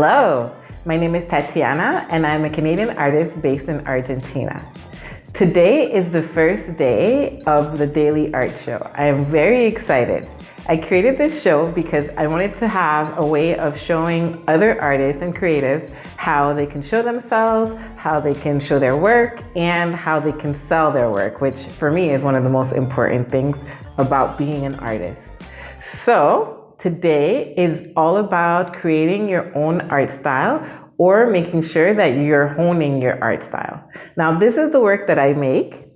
Hello, my name is Tatiana and I'm a Canadian artist based in Argentina. Today is the first day of the Daily Art Show. I am very excited. I created this show because I wanted to have a way of showing other artists and creatives how they can show themselves, how they can show their work, and how they can sell their work, which for me is one of the most important things about being an artist. So, today is all about creating your own art style or making sure that you're honing your art style. Now, this is the work that I make,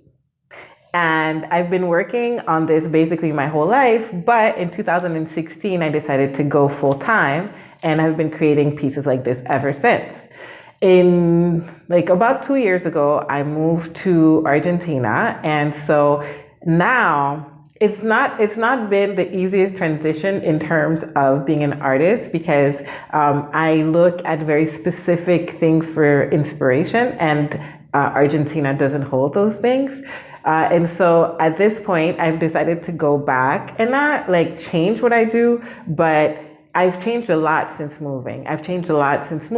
and I've been working on this basically my whole life, but in 2016, I decided to go full time, and I've been creating pieces like this ever since. In about 2 years ago, I moved to Argentina, and so now it's not been the easiest transition in terms of being an artist because I look at very specific things for inspiration, and Argentina doesn't hold those things. And so at this point, I've decided to go back and not change what I do, but I've changed a lot since moving. I've changed a lot since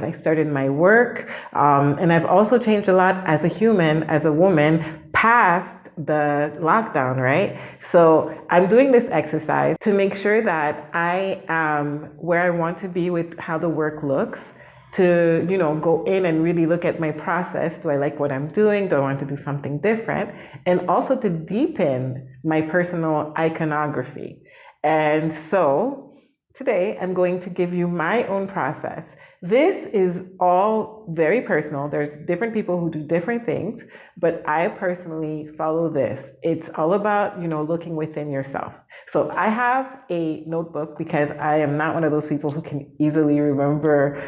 I started my work. And I've also changed a lot as a human, as a woman, past the lockdown, right? So I'm doing this exercise to make sure that I am where I want to be with how the work looks, to, go in and really look at my process. Do I like what I'm doing? Do I want to do something different? And also to deepen my personal iconography. And so today I'm going to give you my own process. This is all very personal. There's different people who do different things, but I personally follow this. It's all about, looking within yourself. So I have a notebook because I am not one of those people who can easily remember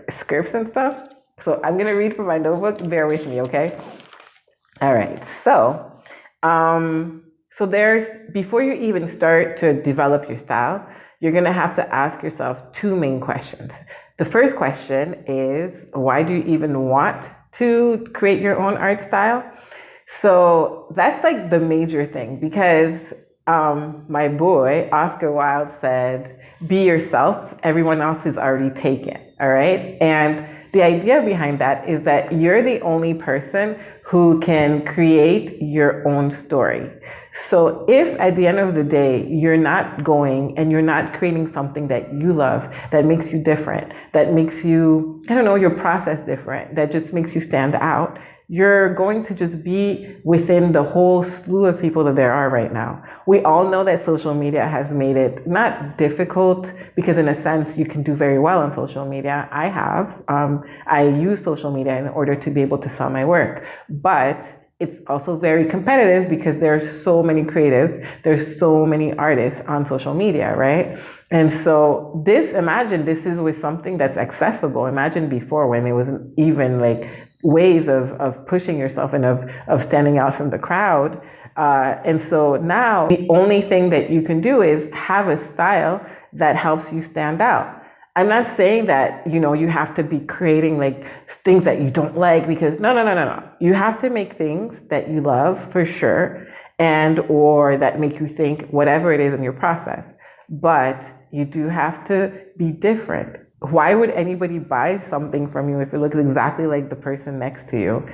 scripts and stuff. So I'm going to read from my notebook. Bear with me, okay? All right. So before you even start to develop your style, you're going to have to ask yourself two main questions. The first question is, why do you even want to create your own art style? So that's the major thing, because my boy, Oscar Wilde, said, be yourself, everyone else is already taken, all right? And the idea behind that is that you're the only person who can create your own story. So if at the end of the day, you're not going and you're not creating something that you love, that makes you different, that makes you, your process different, that just makes you stand out, you're going to just be within the whole slew of people that there are right now. We all know that social media has made it not difficult, because in a sense you can do very well on social media. I use social media in order to be able to sell my work, but it's also very competitive because there's so many creatives, there's so many artists on social media, right? And so imagine this is with something that's accessible. Imagine before, when it wasn't even ways of pushing yourself and of standing out from the crowd. And so now the only thing that you can do is have a style that helps you stand out. I'm not saying that, you have to be creating things that you don't like, because no. You have to make things that you love for sure, or that make you think, whatever it is in your process. But you do have to be different. Why would anybody buy something from you if it looks exactly like the person next to you?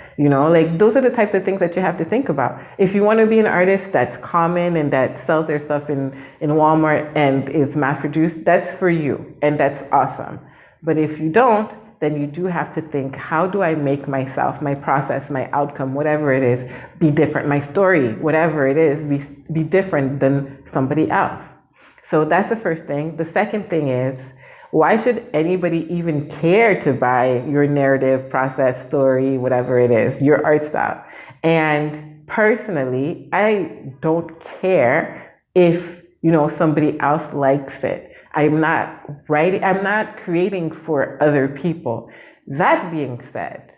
Those are the types of things that you have to think about. If you want to be an artist that's common and that sells their stuff in Walmart and is mass produced, that's for you, and that's awesome. But if you don't, then you do have to think, how do I make myself, my process, my outcome, whatever it is, be different? My story, whatever it is, be different than somebody else. So that's the first thing. The second thing is, why should anybody even care to buy your narrative, process, story, whatever it is, your art style? And personally, I don't care if, somebody else likes it. I'm not creating for other people. That being said,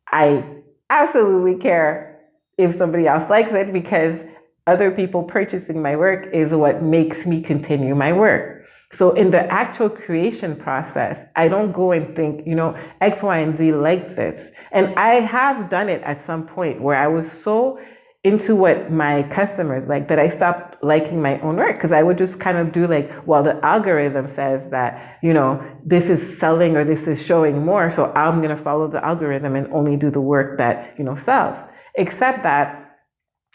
I absolutely care if somebody else likes it, because other people purchasing my work is what makes me continue my work. So in the actual creation process, I don't go and think, X, Y, and Z like this. And I have done it at some point where I was so into what my customers like, that I stopped liking my own work, because I would just kind of do like, well, the algorithm says that, this is selling or this is showing more, so I'm going to follow the algorithm and only do the work that, sells. Except that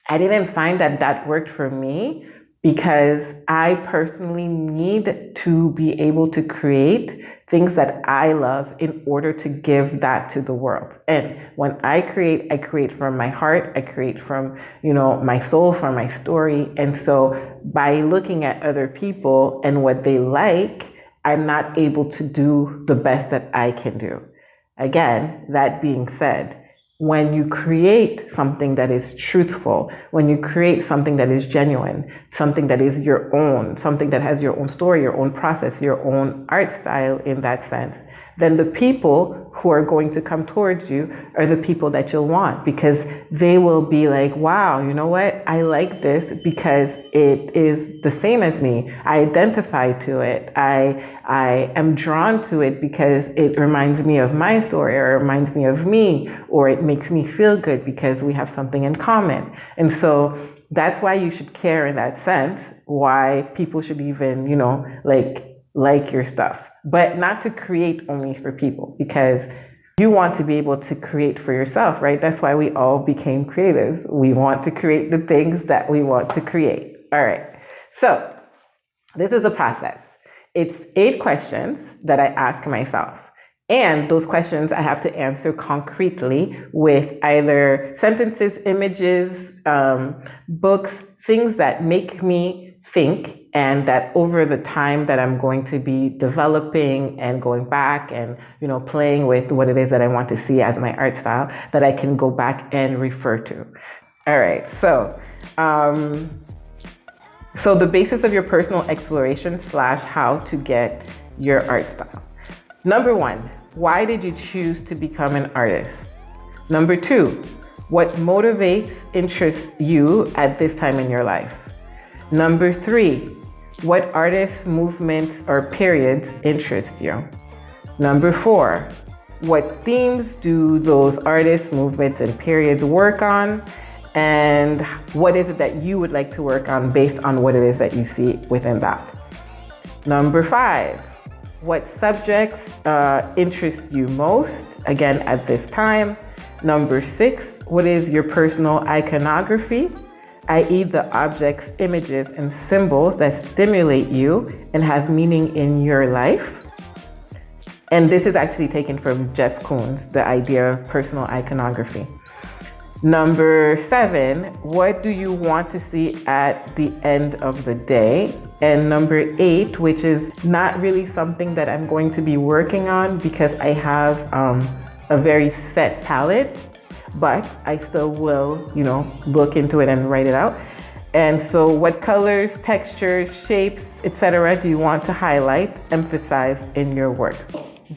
I didn't find that that worked for me, because I personally need to be able to create things that I love in order to give that to the world. And when I create from my heart, I create from, my soul, from my story. And so by looking at other people and what they like, I'm not able to do the best that I can do. Again, that being said, when you create something that is truthful, when you create something that is genuine, something that is your own, something that has your own story, your own process, your own art style in that sense, then the people who are going to come towards you are the people that you'll want, because they will be like, wow, you know what? I like this because it is the same as me. I identify to it. I am drawn to it because it reminds me of my story, or it reminds me of me, or it makes me feel good because we have something in common. And so that's why you should care in that sense, why people should even, like your stuff. But not to create only for people, because you want to be able to create for yourself, right? That's why we all became creatives. We want to create the things that we want to create. All right. So this is a process. It's 8 questions that I ask myself. And those questions I have to answer concretely with either sentences, images, books, things that make me think, and that over the time that I'm going to be developing and going back and, playing with what it is that I want to see as my art style, that I can go back and refer to. All right. So the basis of your personal exploration / how to get your art style. Number 1, why did you choose to become an artist? Number 2, what motivates, interests you at this time in your life? Number 3, what artists, movements, or periods interest you? Number 4, what themes do those artists, movements, and periods work on? And what is it that you would like to work on based on what it is that you see within that? Number 5, what subjects interest you most, again, at this time? Number 6, what is your personal iconography, i.e. the objects, images, and symbols that stimulate you and have meaning in your life? And this is actually taken from Jeff Koons, the idea of personal iconography. Number 7, what do you want to see at the end of the day? And number 8, which is not really something that I'm going to be working on because I have a very set palette, but I still will, look into it and write it out. And so what colors, textures, shapes, etc. do you want to highlight, emphasize in your work?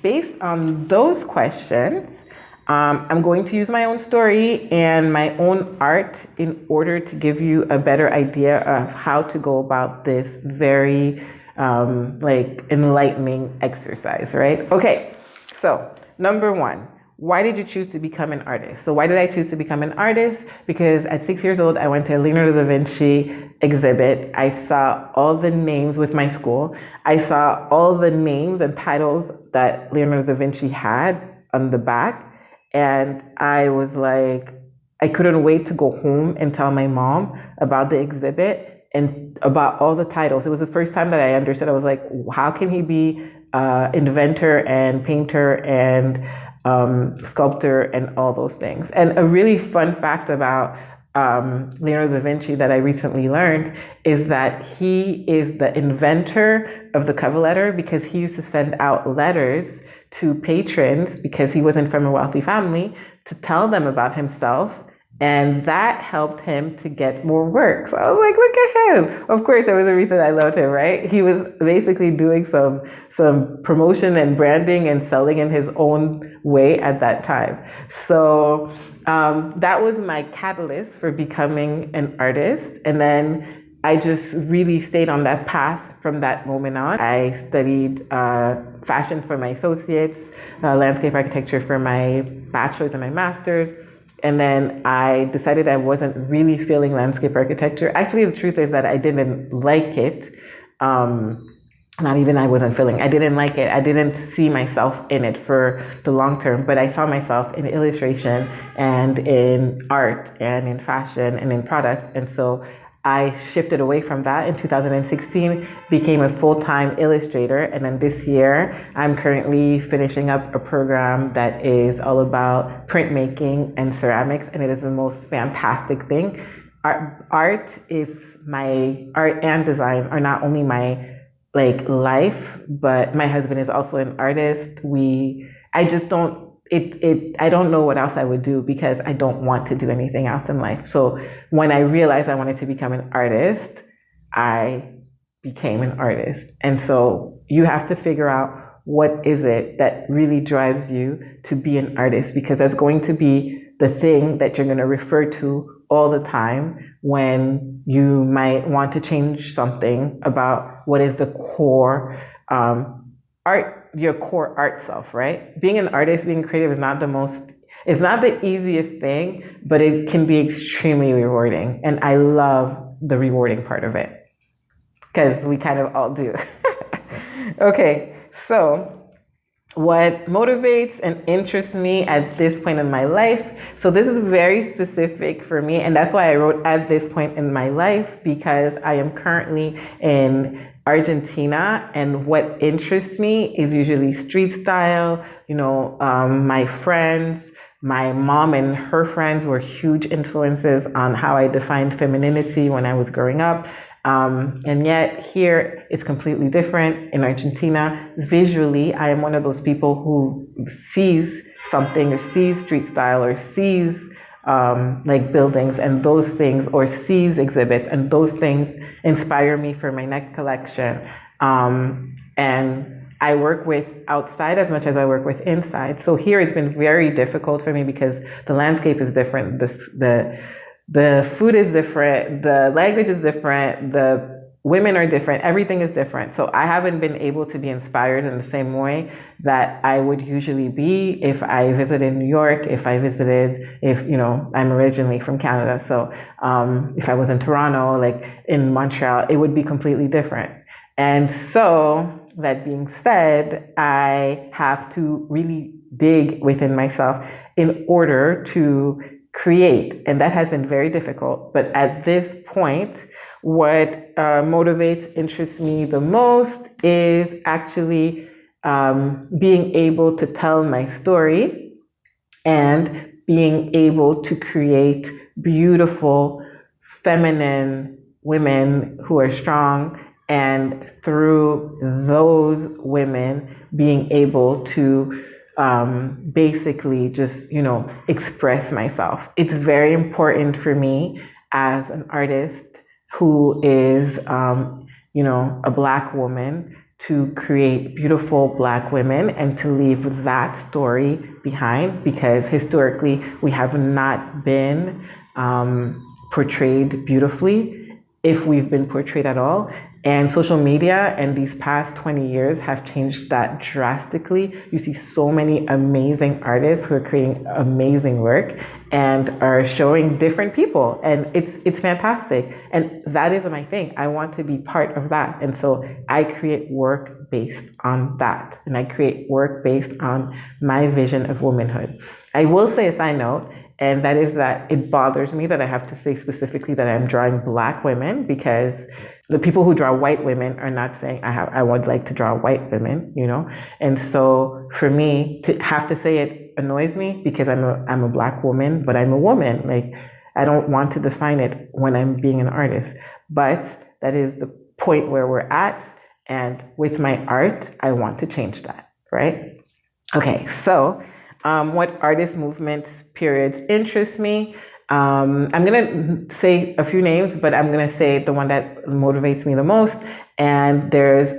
Based on those questions, I'm going to use my own story and my own art in order to give you a better idea of how to go about this very enlightening exercise, right? Okay, so number 1, why did you choose to become an artist? So why did I choose to become an artist? Because at 6 years old, I went to a Leonardo da Vinci exhibit. I saw all the names with my school. I saw all the names and titles that Leonardo da Vinci had on the back. And I was like, I couldn't wait to go home and tell my mom about the exhibit and about all the titles. It was the first time that I understood. I was like, how can he be inventor and painter and sculptor and all those things? And a really fun fact about Leonardo da Vinci that I recently learned is that he is the inventor of the cover letter, because he used to send out letters to patrons, because he wasn't from a wealthy family, to tell them about himself. And that helped him to get more work. So I was like, look at him. Of course, there was a reason I loved him, right? He was basically doing some promotion and branding and selling in his own way at that time. So that was my catalyst for becoming an artist. And then I just really stayed on that path from that moment on. I studied fashion for my associates, landscape architecture for my bachelor's and my master's. And then I decided I wasn't really feeling landscape architecture. Actually, the truth is that I didn't like it. Not even I wasn't feeling. I didn't like it. I didn't see myself in it for the long term, but I saw myself in illustration and in art and in fashion and in products. And so I shifted away from that in 2016, became a full-time illustrator. And then this year, I'm currently finishing up a program that is all about printmaking and ceramics. And it is the most fantastic thing. Art and design are not only my life, but my husband is also an artist. I just don't, I don't know what else I would do because I don't want to do anything else in life. So when I realized I wanted to become an artist, I became an artist. And so you have to figure out what is it that really drives you to be an artist, because that's going to be the thing that you're going to refer to all the time when you might want to change something about what is the core your core art self, right? Being an artist, being creative it's not the easiest thing, but it can be extremely rewarding. And I love the rewarding part of it, because we kind of all do. Okay, so what motivates and interests me at this point in my life. So this is very specific for me, and that's why I wrote at this point in my life, because I am currently in Argentina, and what interests me is usually street style. My friends, my mom and her friends were huge influences on how I defined femininity when I was growing up. And yet here it's completely different. In Argentina, visually, I am one of those people who sees something or sees street style or sees buildings and those things, or sees exhibits, and those things inspire me for my next collection. And I work with outside as much as I work with inside. So here it's been very difficult for me because the landscape is different. The food is different, the language is different, the women are different, everything is different. So I haven't been able to be inspired in the same way that I would usually be if I visited New York, I'm originally from Canada. So if I was in Toronto, in Montreal, it would be completely different. And so that being said, I have to really dig within myself in order to create. And that has been very difficult. But at this point, what motivates, interests me the most is actually being able to tell my story and being able to create beautiful, feminine women who are strong, and through those women being able to basically just, express myself. It's very important for me as an artist who is, a Black woman, to create beautiful Black women and to leave that story behind, because historically we have not been portrayed beautifully, if we've been portrayed at all. And social media and these past 20 years have changed that drastically. You see so many amazing artists who are creating amazing work and are showing different people. And it's fantastic. And that is my thing. I want to be part of that. And so I create work based on that. And I create work based on my vision of womanhood. I will say a side note, and that is that it bothers me that I have to say specifically that I'm drawing Black women, because the people who draw white women are not saying I would like to draw white women, And so for me to have to say it annoys me, because I'm a Black woman, but I'm a woman. I don't want to define it when I'm being an artist, but that is the point where we're at. And with my art, I want to change that, right? Okay, so what artist movements periods interest me? I'm going to say a few names, but I'm going to say the one that motivates me the most. And there's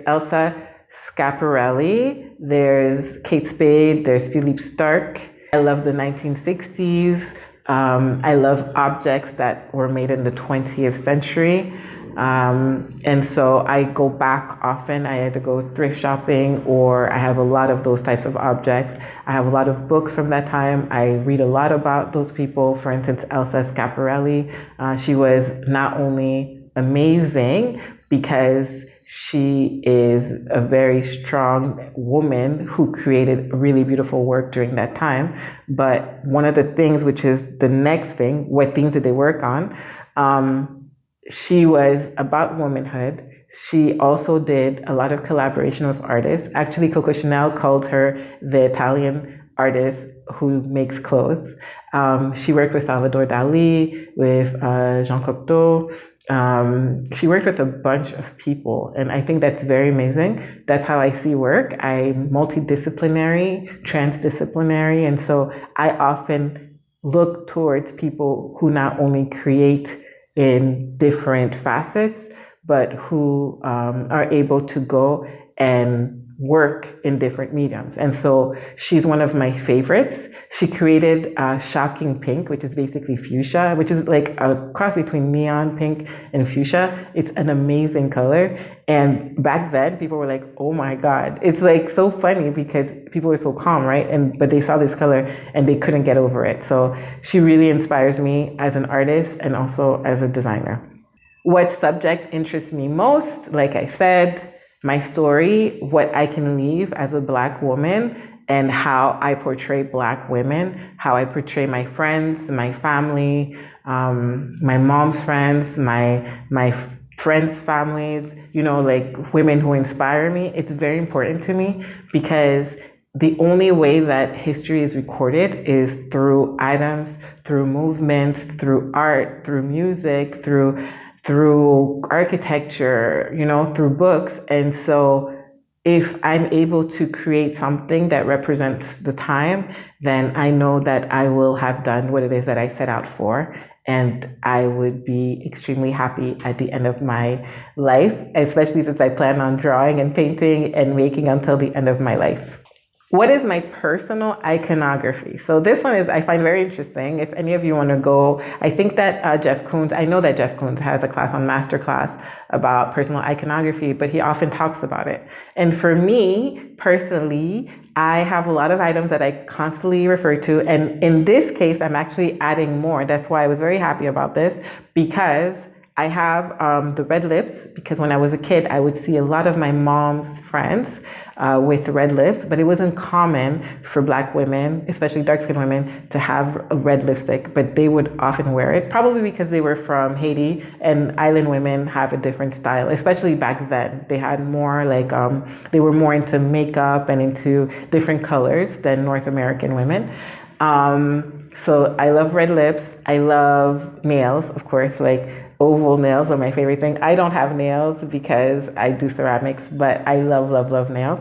Elsa Schiaparelli, there's Kate Spade, there's Philippe Starck. I love the 1960s. I love objects that were made in the 20th century. And so I go back often. I either go thrift shopping or I have a lot of those types of objects. I have a lot of books from that time. I read a lot about those people. For instance, Elsa Schiaparelli. She was not only amazing because she is a very strong woman who created really beautiful work during that time. But one of the things, which is the next thing, what themes did they work on? She was about womanhood. She also did a lot of collaboration with artists. Actually, Coco Chanel called her the Italian artist who makes clothes. She worked with Salvador Dali, with Jean Cocteau. She worked with a bunch of people, and I think that's very amazing. That's how I see work. I'm multidisciplinary, transdisciplinary, and so I often look towards people who not only create in different facets, but who are able to go and work in different mediums. And so she's one of my favorites. She created Shocking Pink, which is basically fuchsia, which is like a cross between neon pink and fuchsia. It's an amazing color. And back then, people were like, oh my God. It's like so funny because people were so calm, right? But they saw this color and they couldn't get over it. So she really inspires me as an artist and also as a designer. What subject interests me most? Like I said, my story, what I can leave as a Black woman, and how I portray Black women, how I portray my friends, my family, my mom's friends, my friends' families, like women who inspire me. It's very important to me because the only way that history is recorded is through items, through movements, through art, through music, through architecture, through books. And so if I'm able to create something that represents the time, then I know that I will have done what it is that I set out for. And I would be extremely happy at the end of my life, especially since I plan on drawing and painting and making until the end of my life. What is my personal iconography? So this one I find very interesting. If any of you want to go, I think that I know that Jeff Koons has a class on Masterclass about personal iconography, but he often talks about it. And for me, personally, I have a lot of items that I constantly refer to. And in this case, I'm actually adding more. That's why I was very happy about this, because I have the red lips, because when I was a kid, I would see a lot of my mom's friends with red lips, but it wasn't common for Black women, especially dark-skinned women, to have a red lipstick, but they would often wear it, probably because they were from Haiti, and island women have a different style, especially back then. They had more they were more into makeup and into different colors than North American women. So I love red lips. I love nails, of course, oval nails are my favorite thing. I don't have nails because I do ceramics, but I love, love, love nails.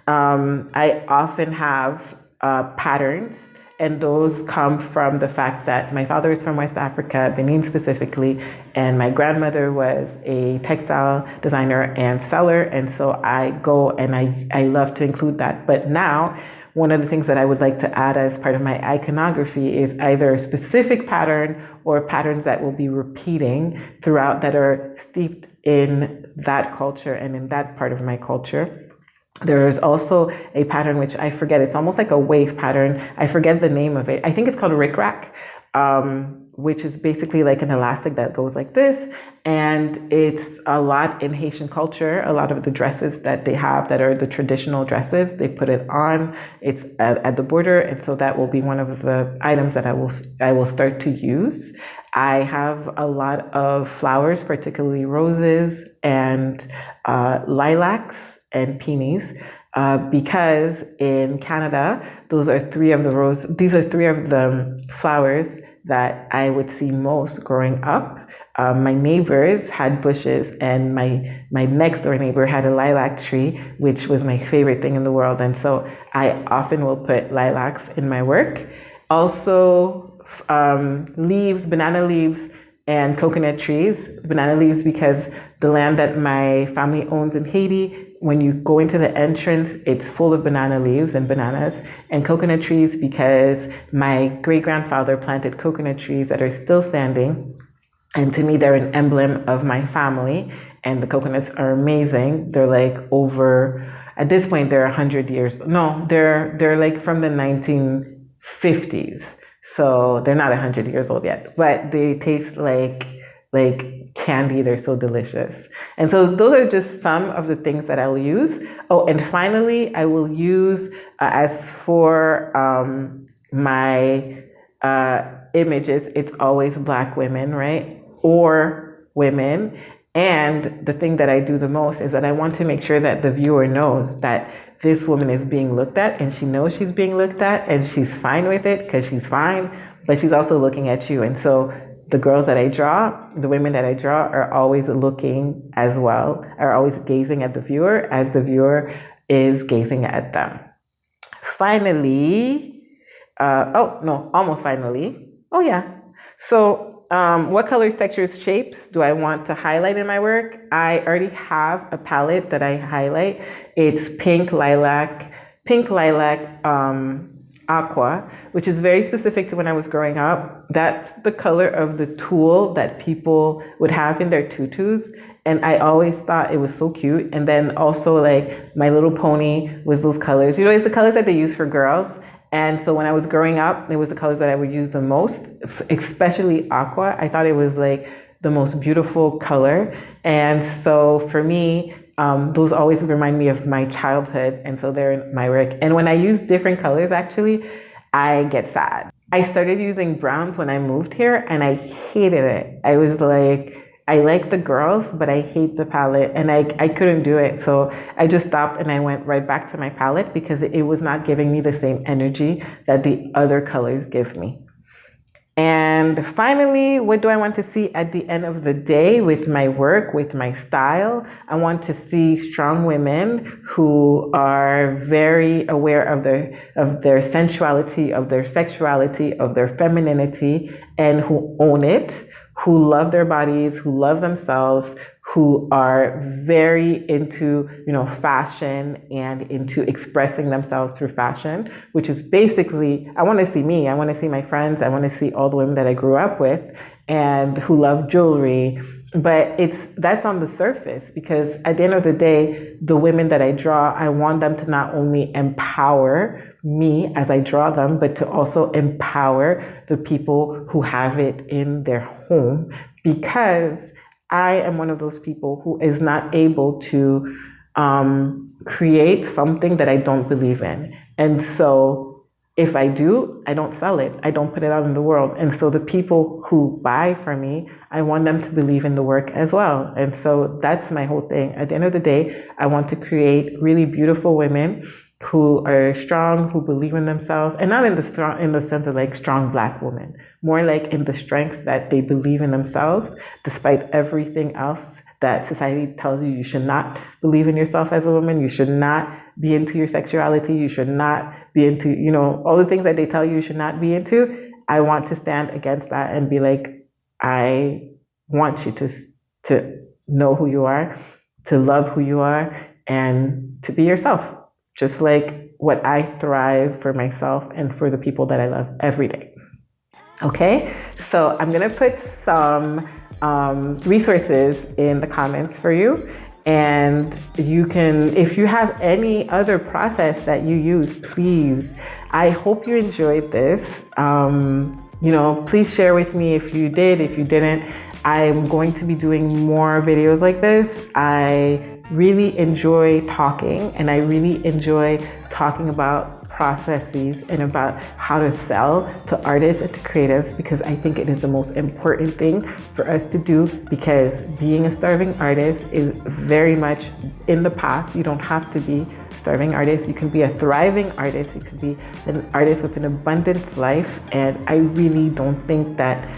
I often have patterns, and those come from the fact that my father is from West Africa, Benin specifically, and my grandmother was a textile designer and seller, and so I go and I love to include that. But now, one of the things that I would like to add as part of my iconography is either a specific pattern or patterns that will be repeating throughout, that are steeped in that culture and in that part of my culture. There is also a pattern which I forget, it's almost like a wave pattern. I forget the name of it. I think it's called rickrack, which is basically like an elastic that goes like this. And it's a lot in Haitian culture. A lot of the dresses that they have that are the traditional dresses, they put it on, it's at the border. And so that will be one of the items that I will start to use. I have a lot of flowers, particularly roses and lilacs and peonies. Because in Canada, these are three of the flowers that I would see most growing up. My neighbors had bushes, and my next door neighbor had a lilac tree, which was my favorite thing in the world. And so I often will put lilacs in my work. Also, leaves, banana leaves, and coconut trees. Banana leaves because the land that my family owns in Haiti, when you go into the entrance, it's full of banana leaves and bananas. And coconut trees because my great-grandfather planted coconut trees that are still standing And to me, they're an emblem of my family. And the coconuts are amazing. They're like over, at this point, they're 100 years. No, they're like from the 1950s. So they're not 100 years old yet, but they taste like candy. They're so delicious. And so those are just some of the things that I'll use. Oh, and finally, I will use, as for my images, it's always Black women, right? Or women. And the thing that I do the most is that I want to make sure that the viewer knows that this woman is being looked at, and she knows she's being looked at, and she's fine with it because she's fine, but she's also looking at you. And so the girls that I draw, the women that I draw, are always looking as well, are always gazing at the viewer as the viewer is gazing at them. Finally, almost finally. Oh yeah. So what colors, textures, shapes do I want to highlight in my work? I already have a palette that I highlight. It's pink lilac, aqua, which is very specific to when I was growing up. That's the color of the tulle that people would have in their tutus. And I always thought it was so cute. And then also like My Little Pony was those colors. You know, it's the colors that they use for girls. And so when I was growing up, it was the colors that I would use the most, especially aqua. I thought it was like the most beautiful color. And so for me, those always remind me of my childhood. And so they're in my work. And when I use different colors, actually, I get sad. I started using browns when I moved here and I hated it. I was like, I like the girls, but I hate the palette, and I couldn't do it. So I just stopped and I went right back to my palette because it was not giving me the same energy that the other colors give me. And finally, what do I want to see at the end of the day with my work, with my style? I want to see strong women who are very aware of their sensuality, of their sexuality, of their femininity, and who own it, who love their bodies, who love themselves, who are very into, fashion and into expressing themselves through fashion, which is basically, I want to see me, I want to see my friends, I want to see all the women that I grew up with and who love jewelry. But that's on the surface, because at the end of the day, the women that I draw, I want them to not only empower me as I draw them, but to also empower the people who have it in their home, because I am one of those people who is not able to create something that I don't believe in. And so if I do, I don't sell it. I don't put it out in the world. And so the people who buy from me, I want them to believe in the work as well. And so that's my whole thing. At the end of the day, I want to create really beautiful women who are strong, who believe in themselves, and not in the sense of like strong Black women, more like in the strength that they believe in themselves, despite everything else that society tells you should not believe in yourself as a woman. You should not be into your sexuality. You should not be into, all the things that they tell you should not be into. I want to stand against that and be like, I want you to know who you are, to love who you are, and to be yourself. Just like what I thrive for myself and for the people that I love every day. Okay, so I'm gonna put some resources in the comments for you. And you can, if you have any other process that you use, please, I hope you enjoyed this. Please share with me if you did, if you didn't. I'm going to be doing more videos like this. I really enjoy talking, and I really enjoy talking about processes and about how to sell to artists and to creatives, because I think it is the most important thing for us to do, because being a starving artist is very much in the past. You don't have to be a starving artist. You can be a thriving artist. You can be an artist with an abundant life. And I really don't think that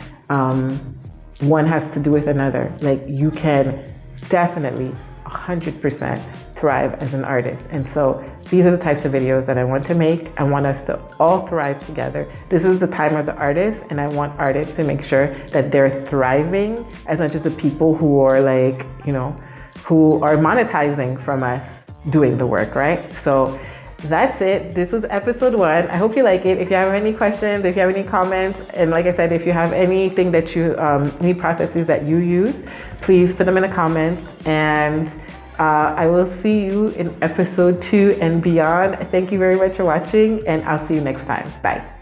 one has to do with another. Like, you can definitely 100% thrive as an artist. And so these are the types of videos that I want to make. I want us to all thrive together. This is the time of the artist, and I want artists to make sure that they're thriving as much as the people who are who are monetizing from us doing the work, right? So that's it. This was episode 1. I hope you like it. If you have any questions, if you have any comments, and like I said, if you have anything that you, any processes that you use, please put them in the comments. And I will see you in episode 2 and beyond. Thank you very much for watching, and I'll see you next time. Bye.